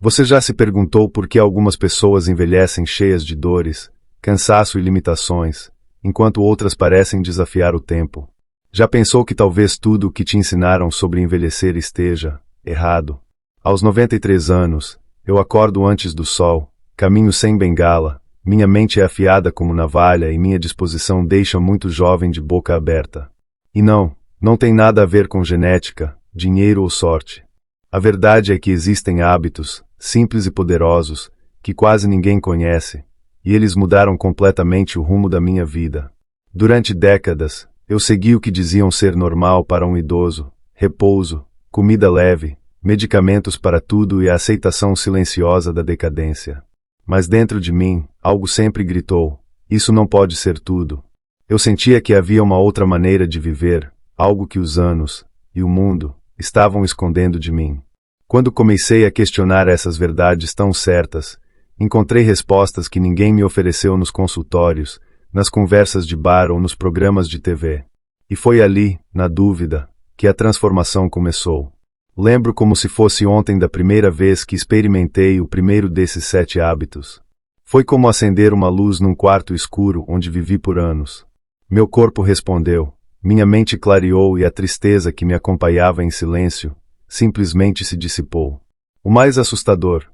Você já se perguntou por que algumas pessoas envelhecem cheias de dores, cansaço e limitações, enquanto outras parecem desafiar o tempo? Já pensou que talvez tudo o que te ensinaram sobre envelhecer esteja errado? Aos 93 anos, eu acordo antes do sol, caminho sem bengala, minha mente é afiada como navalha e minha disposição deixa muito jovem de boca aberta. E não tem nada a ver com genética, dinheiro ou sorte. A verdade é que existem hábitos, simples e poderosos, que quase ninguém conhece, e eles mudaram completamente o rumo da minha vida. Durante décadas, eu segui o que diziam ser normal para um idoso: repouso, comida leve, medicamentos para tudo e a aceitação silenciosa da decadência. Mas dentro de mim, algo sempre gritou: isso não pode ser tudo. Eu sentia que havia uma outra maneira de viver, algo que os anos e o mundo estavam escondendo de mim. Quando comecei a questionar essas verdades tão certas, encontrei respostas que ninguém me ofereceu nos consultórios, nas conversas de bar ou nos programas de TV. E foi ali, na dúvida, que a transformação começou. Lembro como se fosse ontem da primeira vez que experimentei o primeiro desses 7 hábitos. Foi como acender uma luz num quarto escuro onde vivi por anos. Meu corpo respondeu, minha mente clareou e a tristeza que me acompanhava em silêncio simplesmente se dissipou. O mais assustador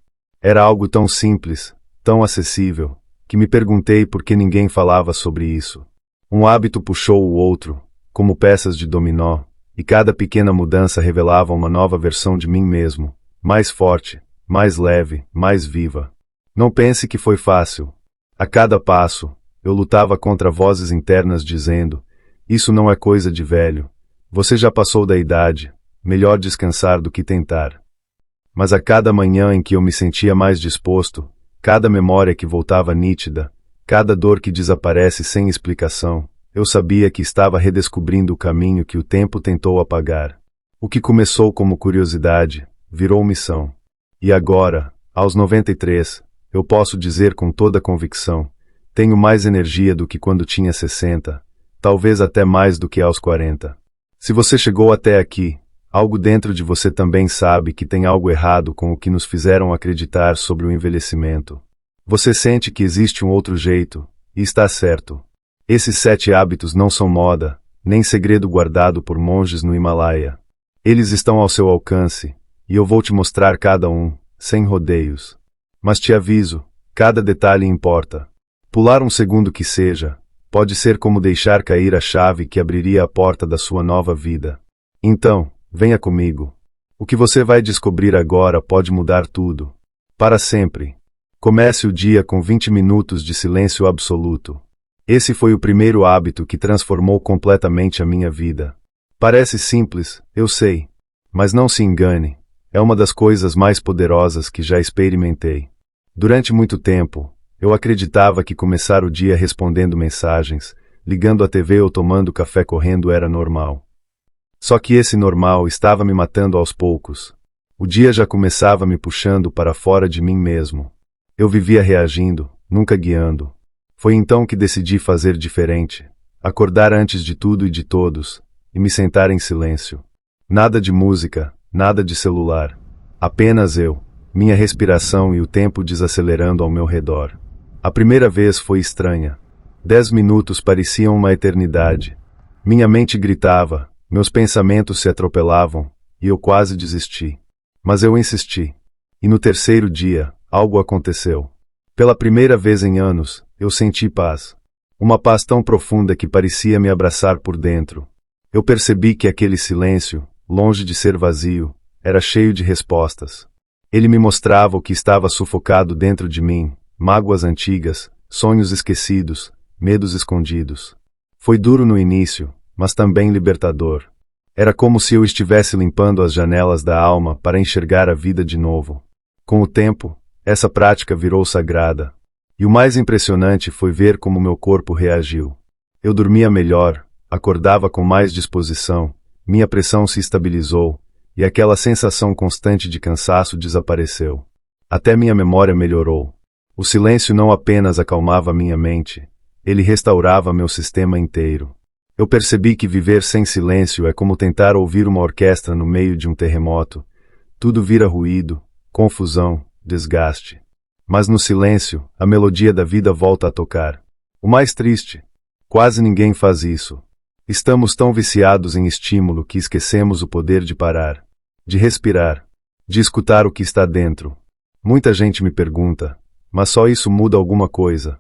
era algo tão simples, tão acessível, que me perguntei por que ninguém falava sobre isso. Um hábito puxou o outro, como peças de dominó, e cada pequena mudança revelava uma nova versão de mim mesmo, mais forte, mais leve, mais viva. Não pense que foi fácil. A cada passo, eu lutava contra vozes internas dizendo: isso não é coisa de velho. Você já passou da idade, melhor descansar do que tentar. Mas a cada manhã em que eu me sentia mais disposto, cada memória que voltava nítida, cada dor que desaparece sem explicação, eu sabia que estava redescobrindo o caminho que o tempo tentou apagar. O que começou como curiosidade, virou missão. E agora, aos 93, eu posso dizer com toda convicção: tenho mais energia do que quando tinha 60, talvez até mais do que aos 40. Se você chegou até aqui, algo dentro de você também sabe que tem algo errado com o que nos fizeram acreditar sobre o envelhecimento. Você sente que existe um outro jeito, e está certo. Esses 7 hábitos não são moda, nem segredo guardado por monges no Himalaia. Eles estão ao seu alcance, e eu vou te mostrar cada um, sem rodeios. Mas te aviso, cada detalhe importa. Pular um segundo que seja, pode ser como deixar cair a chave que abriria a porta da sua nova vida. Então, venha comigo. O que você vai descobrir agora pode mudar tudo. Para sempre. Comece o dia com 20 minutos de silêncio absoluto. Esse foi o primeiro hábito que transformou completamente a minha vida. Parece simples, eu sei. Mas não se engane, é uma das coisas mais poderosas que já experimentei. Durante muito tempo, eu acreditava que começar o dia respondendo mensagens, ligando a TV ou tomando café correndo era normal. Só que esse normal estava me matando aos poucos. O dia já começava me puxando para fora de mim mesmo. Eu vivia reagindo, nunca guiando. Foi então que decidi fazer diferente. Acordar antes de tudo e de todos, e me sentar em silêncio. Nada de música, nada de celular. Apenas eu, minha respiração e o tempo desacelerando ao meu redor. A primeira vez foi estranha. 10 minutos pareciam uma eternidade. Minha mente gritava, meus pensamentos se atropelavam, e eu quase desisti. Mas eu insisti. E no terceiro dia, algo aconteceu. Pela primeira vez em anos, eu senti paz. Uma paz tão profunda que parecia me abraçar por dentro. Eu percebi que aquele silêncio, longe de ser vazio, era cheio de respostas. Ele me mostrava o que estava sufocado dentro de mim, mágoas antigas, sonhos esquecidos, medos escondidos. Foi duro no início, mas também libertador. Era como se eu estivesse limpando as janelas da alma para enxergar a vida de novo. Com o tempo, essa prática virou sagrada. E o mais impressionante foi ver como meu corpo reagiu. Eu dormia melhor, acordava com mais disposição, minha pressão se estabilizou, e aquela sensação constante de cansaço desapareceu. Até minha memória melhorou. O silêncio não apenas acalmava minha mente, ele restaurava meu sistema inteiro. Eu percebi que viver sem silêncio é como tentar ouvir uma orquestra no meio de um terremoto. Tudo vira ruído, confusão, desgaste. Mas no silêncio, a melodia da vida volta a tocar. O mais triste: quase ninguém faz isso. Estamos tão viciados em estímulo que esquecemos o poder de parar, de respirar, de escutar o que está dentro. Muita gente me pergunta: mas só isso muda alguma coisa?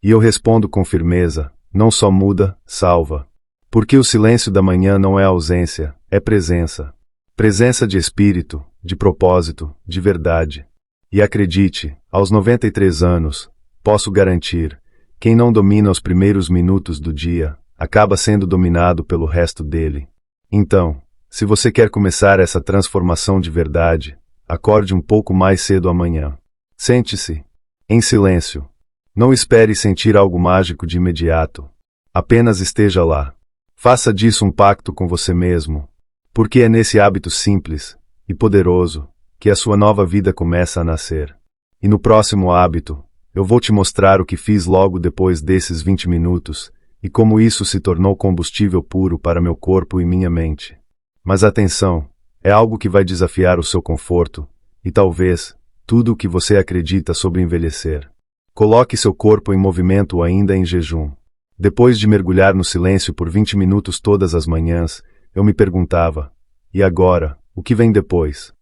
E eu respondo com firmeza: não só muda, salva. Porque o silêncio da manhã não é ausência, é presença. Presença de espírito, de propósito, de verdade. E acredite, aos 93 anos, posso garantir, quem não domina os primeiros minutos do dia, acaba sendo dominado pelo resto dele. Então, se você quer começar essa transformação de verdade, acorde um pouco mais cedo amanhã. Sente-se, em silêncio. Não espere sentir algo mágico de imediato. Apenas esteja lá. Faça disso um pacto com você mesmo. Porque é nesse hábito simples e poderoso que a sua nova vida começa a nascer. E no próximo hábito, eu vou te mostrar o que fiz logo depois desses 20 minutos, e como isso se tornou combustível puro para meu corpo e minha mente. Mas atenção, é algo que vai desafiar o seu conforto, e talvez, tudo o que você acredita sobre envelhecer. Coloque seu corpo em movimento ainda em jejum. Depois de mergulhar no silêncio por 20 minutos todas as manhãs, eu me perguntava: e agora, o que vem depois?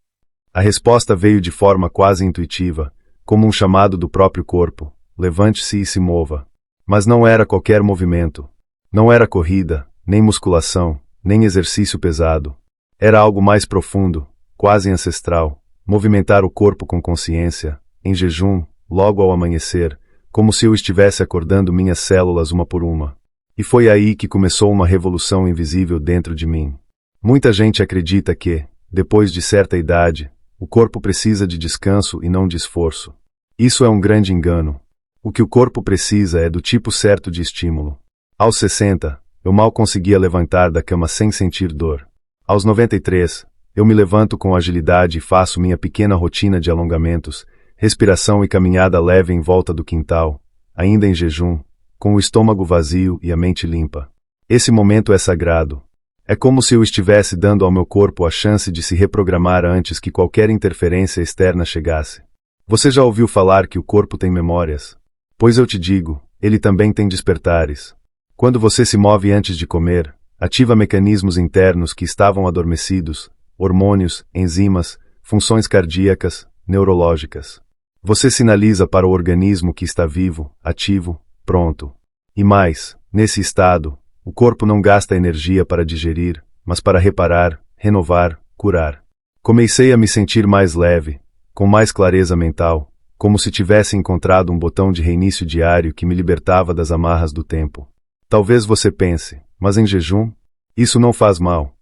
A resposta veio de forma quase intuitiva, como um chamado do próprio corpo: levante-se e se mova. Mas não era qualquer movimento. Não era corrida, nem musculação, nem exercício pesado. Era algo mais profundo, quase ancestral, movimentar o corpo com consciência, em jejum, logo ao amanhecer, como se eu estivesse acordando minhas células uma por uma. E foi aí que começou uma revolução invisível dentro de mim. Muita gente acredita que, depois de certa idade, o corpo precisa de descanso e não de esforço. Isso é um grande engano. O que o corpo precisa é do tipo certo de estímulo. Aos 60, eu mal conseguia levantar da cama sem sentir dor. Aos 93, eu me levanto com agilidade e faço minha pequena rotina de alongamentos, respiração e caminhada leve em volta do quintal, ainda em jejum, com o estômago vazio e a mente limpa. Esse momento é sagrado. É como se eu estivesse dando ao meu corpo a chance de se reprogramar antes que qualquer interferência externa chegasse. Você já ouviu falar que o corpo tem memórias? Pois eu te digo, ele também tem despertares. Quando você se move antes de comer, ativa mecanismos internos que estavam adormecidos, hormônios, enzimas, funções cardíacas, neurológicas. Você sinaliza para o organismo que está vivo, ativo, pronto. E mais, nesse estado, o corpo não gasta energia para digerir, mas para reparar, renovar, curar. Comecei a me sentir mais leve, com mais clareza mental, como se tivesse encontrado um botão de reinício diário que me libertava das amarras do tempo. Talvez você pense: mas em jejum? Isso não faz mal.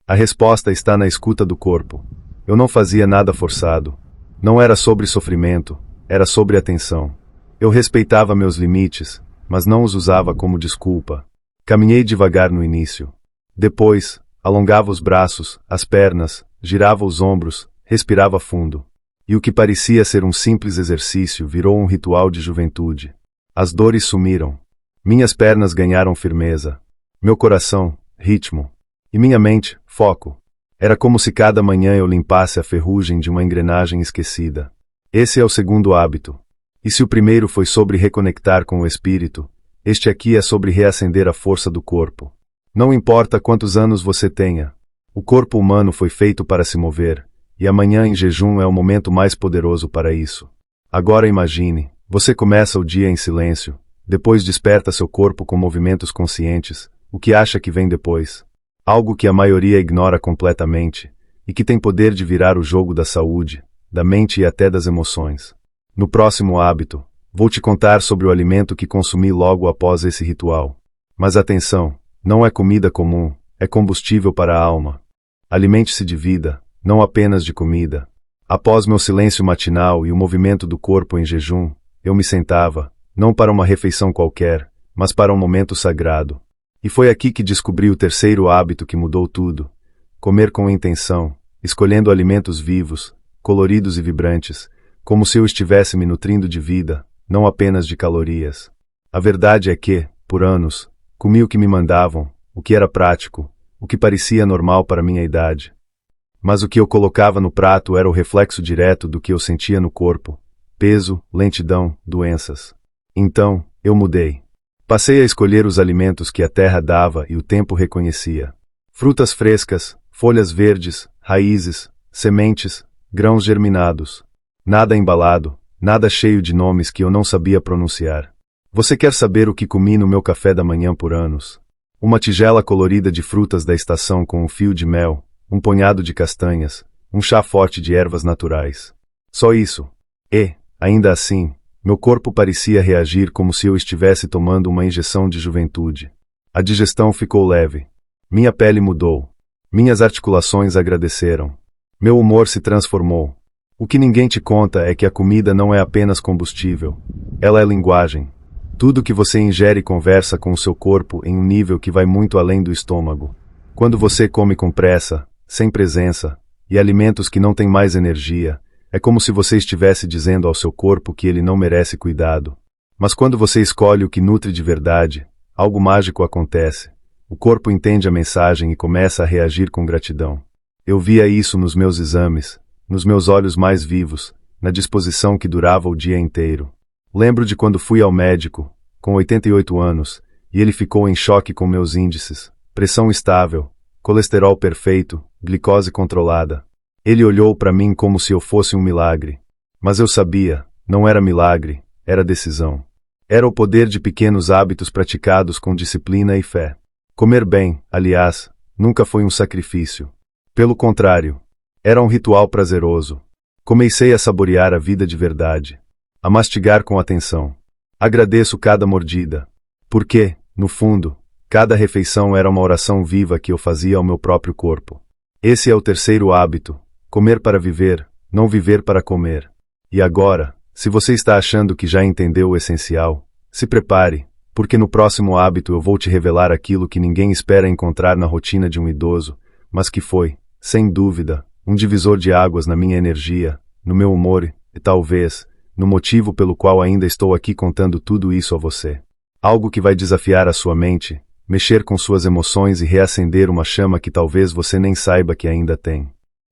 A resposta está na escuta do corpo. Eu não fazia nada forçado. Não era sobre sofrimento, era sobre atenção. Eu respeitava meus limites, mas não os usava como desculpa. Caminhei devagar no início. Depois, alongava os braços, as pernas, girava os ombros, respirava fundo. E o que parecia ser um simples exercício virou um ritual de juventude. As dores sumiram. Minhas pernas ganharam firmeza. Meu coração, ritmo. E minha mente, foco. Era como se cada manhã eu limpasse a ferrugem de uma engrenagem esquecida. Esse é o segundo hábito. E se o primeiro foi sobre reconectar com o espírito, este aqui é sobre reacender a força do corpo. Não importa quantos anos você tenha. O corpo humano foi feito para se mover. E amanhã em jejum é o momento mais poderoso para isso. Agora imagine, você começa o dia em silêncio, depois desperta seu corpo com movimentos conscientes. O que acha que vem depois? Algo que a maioria ignora completamente, e que tem poder de virar o jogo da saúde, da mente e até das emoções. No próximo hábito, vou te contar sobre o alimento que consumi logo após esse ritual. Mas atenção, não é comida comum, é combustível para a alma. Alimente-se de vida, não apenas de comida. Após meu silêncio matinal e o movimento do corpo em jejum, eu me sentava, não para uma refeição qualquer, mas para um momento sagrado. E foi aqui que descobri o terceiro hábito que mudou tudo: comer com intenção, escolhendo alimentos vivos, coloridos e vibrantes, como se eu estivesse me nutrindo de vida, não apenas de calorias. A verdade é que, por anos, comi o que me mandavam, o que era prático, o que parecia normal para minha idade. Mas o que eu colocava no prato era o reflexo direto do que eu sentia no corpo: peso, lentidão, doenças. Então, eu mudei. Passei a escolher os alimentos que a terra dava e o tempo reconhecia. Frutas frescas, folhas verdes, raízes, sementes, grãos germinados. Nada embalado, nada cheio de nomes que eu não sabia pronunciar. Você quer saber o que comi no meu café da manhã por anos? Uma tigela colorida de frutas da estação com um fio de mel, um punhado de castanhas, um chá forte de ervas naturais. Só isso. E, ainda assim, meu corpo parecia reagir como se eu estivesse tomando uma injeção de juventude. A digestão ficou leve. Minha pele mudou. Minhas articulações agradeceram. Meu humor se transformou. O que ninguém te conta é que a comida não é apenas combustível. Ela é linguagem. Tudo que você ingere conversa com o seu corpo em um nível que vai muito além do estômago. Quando você come com pressa, sem presença, e alimentos que não têm mais energia, é como se você estivesse dizendo ao seu corpo que ele não merece cuidado. Mas quando você escolhe o que nutre de verdade, algo mágico acontece. O corpo entende a mensagem e começa a reagir com gratidão. Eu via isso nos meus exames, nos meus olhos mais vivos, na disposição que durava o dia inteiro. Lembro de quando fui ao médico, com 88 anos, e ele ficou em choque com meus índices: pressão estável, colesterol perfeito, glicose controlada. Ele olhou para mim como se eu fosse um milagre. Mas eu sabia, não era milagre, era decisão. Era o poder de pequenos hábitos praticados com disciplina e fé. Comer bem, aliás, nunca foi um sacrifício. Pelo contrário, era um ritual prazeroso. Comecei a saborear a vida de verdade. A mastigar com atenção. Agradeço cada mordida. Porque, no fundo, cada refeição era uma oração viva que eu fazia ao meu próprio corpo. Esse é o terceiro hábito: comer para viver, não viver para comer. E agora, se você está achando que já entendeu o essencial, se prepare, porque no próximo hábito eu vou te revelar aquilo que ninguém espera encontrar na rotina de um idoso, mas que foi, sem dúvida, um divisor de águas na minha energia, no meu humor e, talvez, no motivo pelo qual ainda estou aqui contando tudo isso a você. Algo que vai desafiar a sua mente, mexer com suas emoções e reacender uma chama que talvez você nem saiba que ainda tem.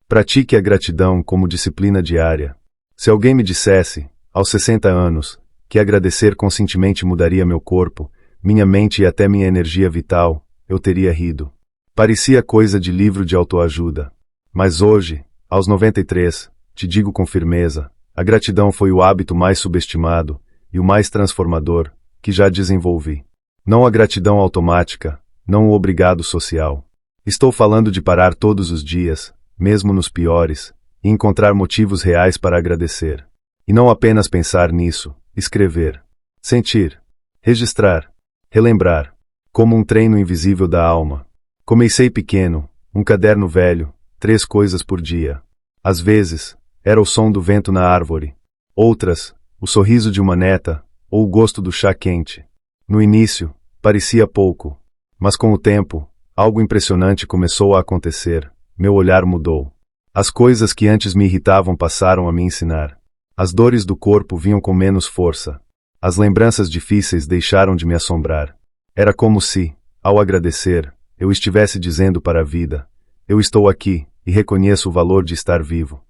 Pratique a gratidão como disciplina diária. Se alguém me dissesse, aos 60 anos, que agradecer conscientemente mudaria meu corpo, minha mente e até minha energia vital, eu teria rido. Parecia coisa de livro de autoajuda. Mas hoje, aos 93, te digo com firmeza, a gratidão foi o hábito mais subestimado e o mais transformador que já desenvolvi. Não a gratidão automática, não o obrigado social. Estou falando de parar todos os dias, mesmo nos piores, e encontrar motivos reais para agradecer. E não apenas pensar nisso, escrever, sentir, registrar, relembrar, como um treino invisível da alma. Comecei pequeno, um caderno velho, 3 coisas por dia. Às vezes, era o som do vento na árvore. Outras, o sorriso de uma neta, ou o gosto do chá quente. No início, parecia pouco. Mas com o tempo, algo impressionante começou a acontecer. Meu olhar mudou. As coisas que antes me irritavam passaram a me ensinar. As dores do corpo vinham com menos força. As lembranças difíceis deixaram de me assombrar. Era como se, ao agradecer, eu estivesse dizendo para a vida: eu estou aqui, e reconheço o valor de estar vivo.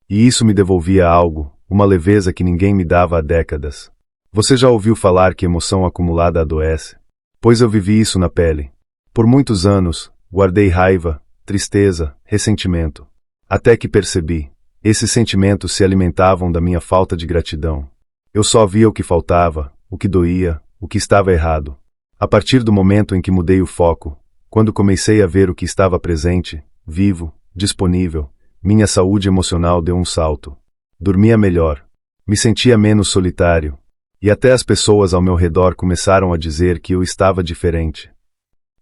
E isso me devolvia algo, uma leveza que ninguém me dava há décadas. Você já ouviu falar que emoção acumulada adoece? Pois eu vivi isso na pele. Por muitos anos, guardei raiva, tristeza, ressentimento. Até que percebi, esses sentimentos se alimentavam da minha falta de gratidão. Eu só via o que faltava, o que doía, o que estava errado. A partir do momento em que mudei o foco, quando comecei a ver o que estava presente, vivo, disponível, minha saúde emocional deu um salto. Dormia melhor. Me sentia menos solitário. E até as pessoas ao meu redor começaram a dizer que eu estava diferente.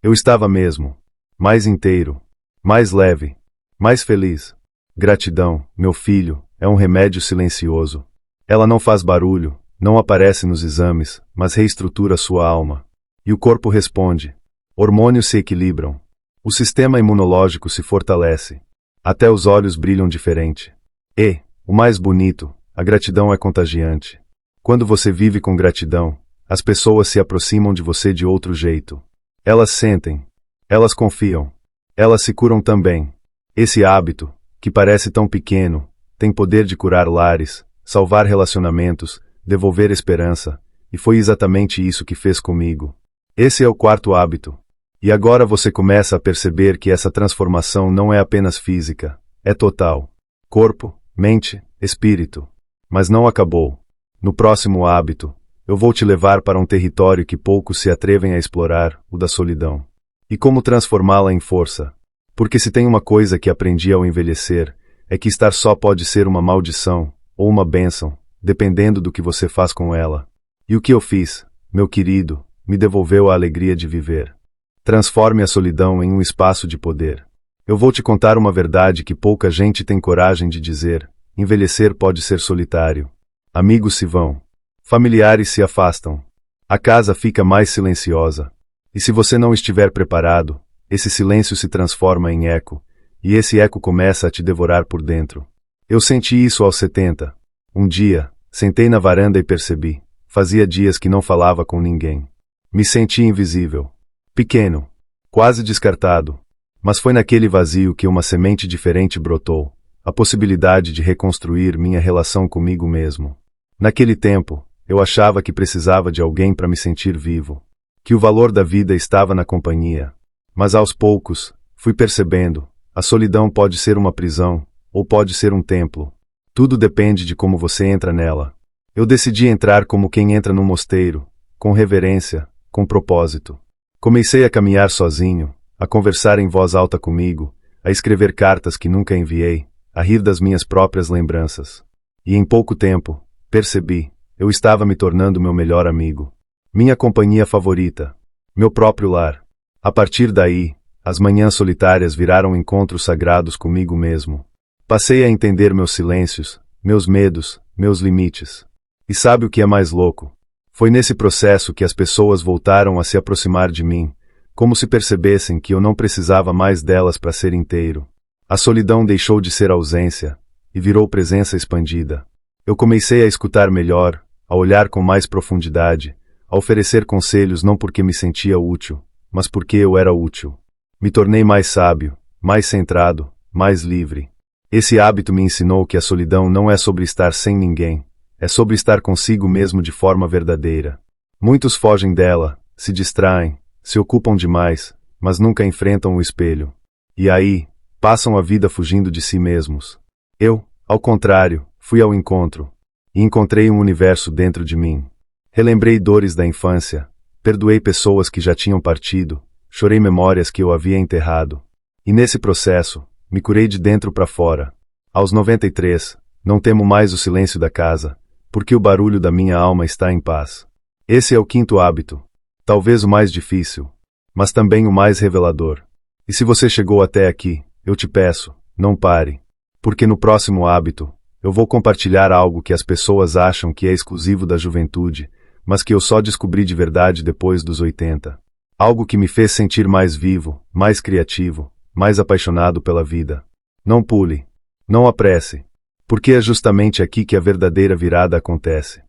Eu estava mesmo. Mais inteiro. Mais leve. Mais feliz. Gratidão, meu filho, é um remédio silencioso. Ela não faz barulho, não aparece nos exames, mas reestrutura sua alma. E o corpo responde. Hormônios se equilibram. O sistema imunológico se fortalece. Até os olhos brilham diferente. E, o mais bonito, a gratidão é contagiante. Quando você vive com gratidão, as pessoas se aproximam de você de outro jeito. Elas sentem. Elas confiam. Elas se curam também. Esse hábito, que parece tão pequeno, tem poder de curar lares, salvar relacionamentos, devolver esperança, e foi exatamente isso que fez comigo. Esse é o quarto hábito. E agora você começa a perceber que essa transformação não é apenas física, é total. Corpo, mente, espírito. Mas não acabou. No próximo hábito, eu vou te levar para um território que poucos se atrevem a explorar, o da solidão. E como transformá-la em força. Porque se tem uma coisa que aprendi ao envelhecer, é que estar só pode ser uma maldição, ou uma bênção, dependendo do que você faz com ela. E o que eu fiz, meu querido, me devolveu a alegria de viver. Transforme a solidão em um espaço de poder. Eu vou te contar uma verdade que pouca gente tem coragem de dizer: envelhecer pode ser solitário. Amigos se vão. Familiares se afastam. A casa fica mais silenciosa. E se você não estiver preparado, esse silêncio se transforma em eco, e esse eco começa a te devorar por dentro. Eu senti isso aos 70. Um dia, sentei na varanda e percebi. Fazia dias que não falava com ninguém. Me senti invisível. Pequeno. Quase descartado. Mas foi naquele vazio que uma semente diferente brotou. A possibilidade de reconstruir minha relação comigo mesmo. Naquele tempo, eu achava que precisava de alguém para me sentir vivo. Que o valor da vida estava na companhia. Mas aos poucos, fui percebendo, a solidão pode ser uma prisão, ou pode ser um templo. Tudo depende de como você entra nela. Eu decidi entrar como quem entra num mosteiro, com reverência, com propósito. Comecei a caminhar sozinho, a conversar em voz alta comigo, a escrever cartas que nunca enviei, a rir das minhas próprias lembranças. E em pouco tempo, percebi, eu estava me tornando meu melhor amigo. Minha companhia favorita. Meu próprio lar. A partir daí, as manhãs solitárias viraram encontros sagrados comigo mesmo. Passei a entender meus silêncios, meus medos, meus limites. E sabe o que é mais louco? Foi nesse processo que as pessoas voltaram a se aproximar de mim, como se percebessem que eu não precisava mais delas para ser inteiro. A solidão deixou de ser ausência, e virou presença expandida. Eu comecei a escutar melhor, a olhar com mais profundidade, a oferecer conselhos não porque me sentia útil, mas porque eu era útil. Me tornei mais sábio, mais centrado, mais livre. Esse hábito me ensinou que a solidão não é sobre estar sem ninguém, é sobre estar consigo mesmo de forma verdadeira. Muitos fogem dela, se distraem, se ocupam demais, mas nunca enfrentam o espelho. E aí, passam a vida fugindo de si mesmos. Eu, ao contrário, fui ao encontro. E encontrei um universo dentro de mim. Relembrei dores da infância, perdoei pessoas que já tinham partido, chorei memórias que eu havia enterrado. E nesse processo, me curei de dentro para fora. Aos 93, não temo mais o silêncio da casa, porque o barulho da minha alma está em paz. Esse é o quinto hábito. Talvez o mais difícil, mas também o mais revelador. E se você chegou até aqui, eu te peço, não pare. Porque no próximo hábito, eu vou compartilhar algo que as pessoas acham que é exclusivo da juventude, mas que eu só descobri de verdade depois dos 80. Algo que me fez sentir mais vivo, mais criativo, mais apaixonado pela vida. Não pule. Não apresse. Porque é justamente aqui que a verdadeira virada acontece.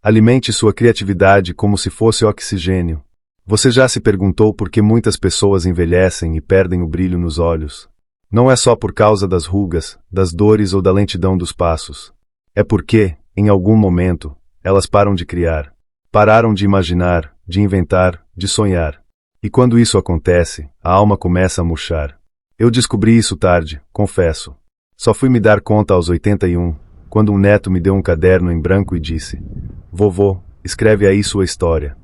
Alimente sua criatividade como se fosse oxigênio. Você já se perguntou por que muitas pessoas envelhecem e perdem o brilho nos olhos? Não é só por causa das rugas, das dores ou da lentidão dos passos. É porque, em algum momento, elas param de criar. Pararam de imaginar, de inventar, de sonhar. E quando isso acontece, a alma começa a murchar. Eu descobri isso tarde, confesso. Só fui me dar conta aos 81, quando um neto me deu um caderno em branco e disse: "Vovô, escreve aí sua história."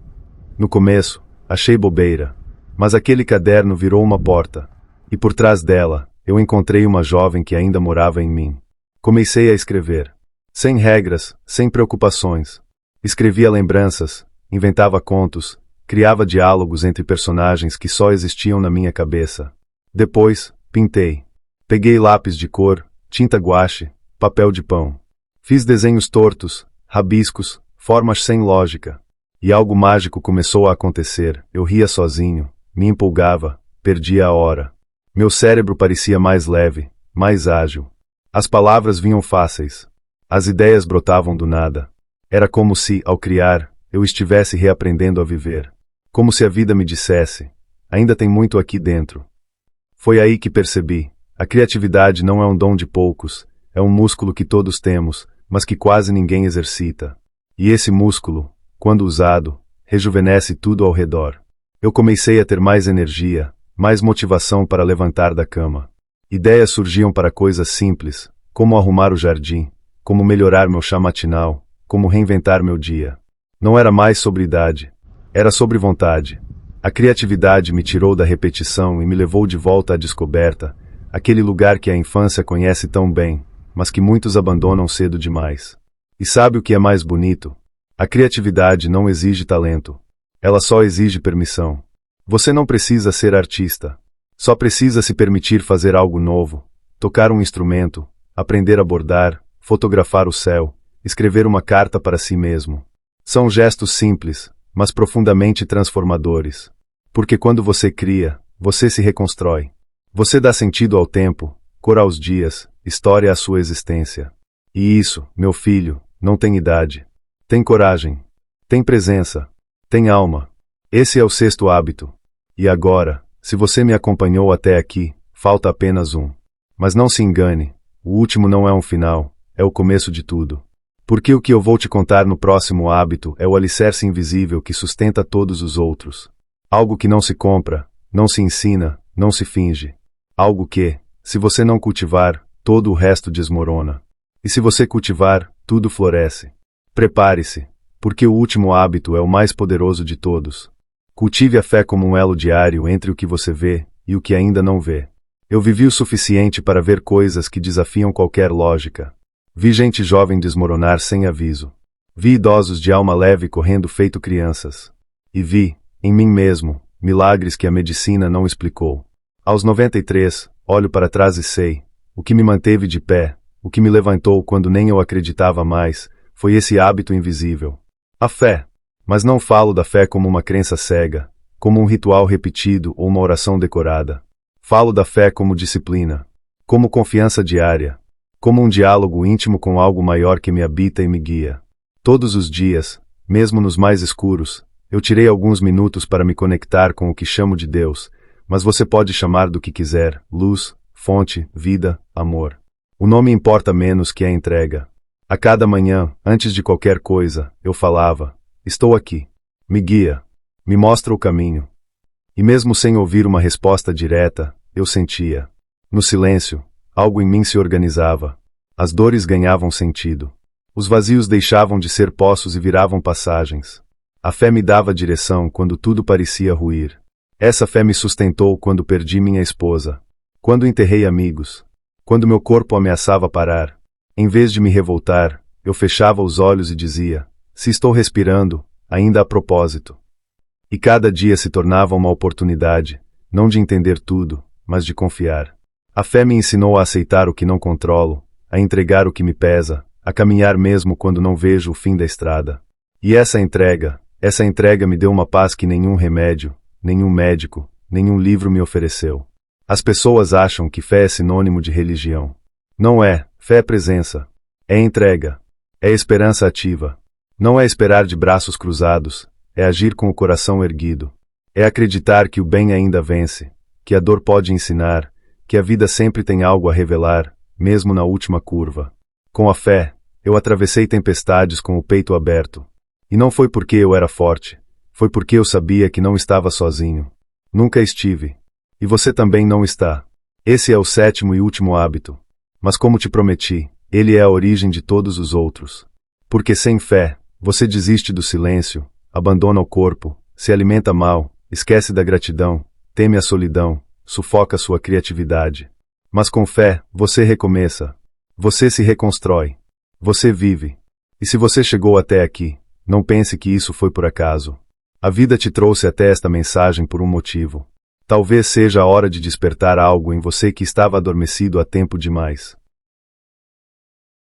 No começo, achei bobeira. Mas aquele caderno virou uma porta. E por trás dela, eu encontrei uma jovem que ainda morava em mim. Comecei a escrever. Sem regras, sem preocupações. Escrevia lembranças, inventava contos, criava diálogos entre personagens que só existiam na minha cabeça. Depois, pintei. Peguei lápis de cor, tinta guache, papel de pão. Fiz desenhos tortos, rabiscos, formas sem lógica. E algo mágico começou a acontecer. Eu ria sozinho, me empolgava, perdia a hora. Meu cérebro parecia mais leve, mais ágil. As palavras vinham fáceis. As ideias brotavam do nada. Era como se, ao criar, eu estivesse reaprendendo a viver. Como se a vida me dissesse: ainda tem muito aqui dentro. Foi aí que percebi: A criatividade não é um dom de poucos, é um músculo que todos temos, mas que quase ninguém exercita. E esse músculo, quando usado, rejuvenesce tudo ao redor. Eu comecei a ter mais energia, mais motivação para levantar da cama. Ideias surgiam para coisas simples, como arrumar o jardim, como melhorar meu chá matinal, como reinventar meu dia. Não era mais sobre idade, era sobre vontade. A criatividade me tirou da repetição e me levou de volta à descoberta, aquele lugar que a infância conhece tão bem, mas que muitos abandonam cedo demais. E sabe o que é mais bonito? A criatividade não exige talento. Ela só exige permissão. Você não precisa ser artista. Só precisa se permitir fazer algo novo, tocar um instrumento, aprender a bordar, fotografar o céu, escrever uma carta para si mesmo. São gestos simples, mas profundamente transformadores. Porque quando você cria, você se reconstrói. Você dá sentido ao tempo, cor aos dias, história à sua existência. E isso, meu filho, não tem idade. Tem coragem. Tem presença. Tem alma. Esse é o 6º hábito. E agora, se você me acompanhou até aqui, falta apenas um. Mas não se engane, o último não é um final, é o começo de tudo. Porque o que eu vou te contar no próximo hábito é o alicerce invisível que sustenta todos os outros. Algo que não se compra, não se ensina, não se finge. Algo que, se você não cultivar, todo o resto desmorona. E se você cultivar, tudo floresce. Prepare-se, porque o último hábito é o mais poderoso de todos. Cultive a fé como um elo diário entre o que você vê e o que ainda não vê. Eu vivi o suficiente para ver coisas que desafiam qualquer lógica. Vi gente jovem desmoronar sem aviso. Vi idosos de alma leve correndo feito crianças. E vi, em mim mesmo, milagres que a medicina não explicou. Aos 93, olho para trás e sei, o que me manteve de pé, o que me levantou quando nem eu acreditava mais, foi esse hábito invisível. A fé. Mas não falo da fé como uma crença cega, como um ritual repetido ou uma oração decorada. Falo da fé como disciplina, como confiança diária, como um diálogo íntimo com algo maior que me habita e me guia. Todos os dias, mesmo nos mais escuros, eu tirei alguns minutos para me conectar com o que chamo de Deus, mas você pode chamar do que quiser, luz, fonte, vida, amor. O nome importa menos que a entrega. A cada manhã, antes de qualquer coisa, eu falava: estou aqui. Me guia. Me mostra o caminho. E mesmo sem ouvir uma resposta direta, eu sentia. No silêncio, algo em mim se organizava. As dores ganhavam sentido. Os vazios deixavam de ser poços e viravam passagens. A fé me dava direção quando tudo parecia ruir. Essa fé me sustentou quando perdi minha esposa. Quando enterrei amigos. Quando meu corpo ameaçava parar. Em vez de me revoltar, eu fechava os olhos e dizia: se estou respirando, ainda há propósito. E cada dia se tornava uma oportunidade, não de entender tudo, mas de confiar. A fé me ensinou a aceitar o que não controlo, a entregar o que me pesa, a caminhar mesmo quando não vejo o fim da estrada. E essa entrega me deu uma paz que nenhum remédio, nenhum médico, nenhum livro me ofereceu. As pessoas acham que fé é sinônimo de religião. Não é, fé é presença. É entrega. É esperança ativa. Não é esperar de braços cruzados, é agir com o coração erguido. É acreditar que o bem ainda vence, que a dor pode ensinar, que a vida sempre tem algo a revelar, mesmo na última curva. Com a fé, eu atravessei tempestades com o peito aberto. E não foi porque eu era forte, foi porque eu sabia que não estava sozinho. Nunca estive. E você também não está. Esse é o 7º e último hábito. Mas como te prometi, ele é a origem de todos os outros. Porque sem fé, você desiste do silêncio, abandona o corpo, se alimenta mal, esquece da gratidão, teme a solidão, sufoca sua criatividade. Mas com fé, você recomeça. Você se reconstrói. Você vive. E se você chegou até aqui, não pense que isso foi por acaso. A vida te trouxe até esta mensagem por um motivo. Talvez seja a hora de despertar algo em você que estava adormecido há tempo demais.